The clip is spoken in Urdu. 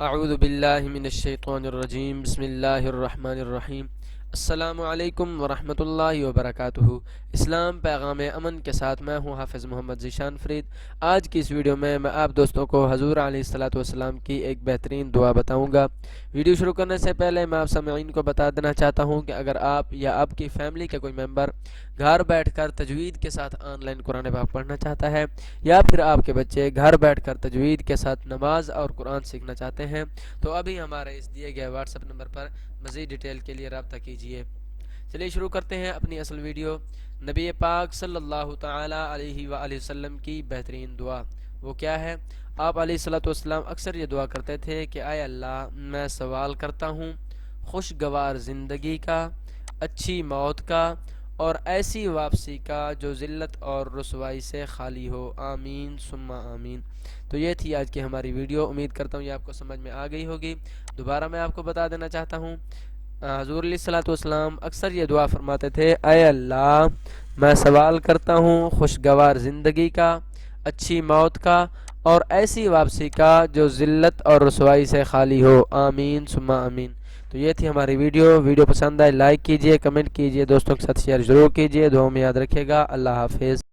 اعوذ باللہ من الشیطان الرجیم بسم اللہ الرحمن الرحیم السلام علیکم ورحمۃ اللہ وبرکاتہ۔ اسلام پیغام امن کے ساتھ میں ہوں حافظ محمد ذیشان فرید۔ آج کی اس ویڈیو میں آپ دوستوں کو حضور علیہ الصلوۃ والسلام کی ایک بہترین دعا بتاؤں گا۔ ویڈیو شروع کرنے سے پہلے میں آپ سامعین کو بتا دینا چاہتا ہوں کہ اگر آپ یا آپ کی فیملی کا کوئی ممبر گھر بیٹھ کر تجوید کے ساتھ آن لائن قرآن پاک پڑھنا چاہتا ہے، یا پھر آپ کے بچے گھر بیٹھ کر تجوید کے ساتھ نماز اور قرآن سیکھنا چاہتے ہیں، تو ابھی ہمارے اس دیے گئے واٹس ایپ نمبر پر مزید ڈیٹیل کے لیے رابطہ کیجیے۔ چلیے شروع کرتے ہیں اپنی اصل ویڈیو۔ نبی پاک صلی اللہ تعالی علیہ وآلہ وسلم کی بہترین دعا وہ کیا ہے؟ آپ علیہ الصلوۃ والسلام اکثر یہ دعا کرتے تھے کہ اے اللہ، میں سوال کرتا ہوں خوشگوار زندگی کا، اچھی موت کا اور ایسی واپسی کا جو ذلت اور رسوائی سے خالی ہو، آمین ثم آمین۔ تو یہ تھی آج کی ہماری ویڈیو، امید کرتا ہوں یہ آپ کو سمجھ میں آ گئی ہوگی۔ دوبارہ میں آپ کو بتا دینا چاہتا ہوں، حضور علیہ الصلوۃ والسلام اکثر یہ دعا فرماتے تھے، اے اللہ، میں سوال کرتا ہوں خوشگوار زندگی کا، اچھی موت کا اور ایسی واپسی کا جو ذلت اور رسوائی سے خالی ہو، آمین ثم آمین۔ تو یہ تھی ہماری ویڈیو پسند آئے لائک کیجئے، کمنٹ کیجئے، دوستوں کے ساتھ شیئر ضرور کیجئے، دعاؤں میں یاد رکھیے گا۔ اللہ حافظ۔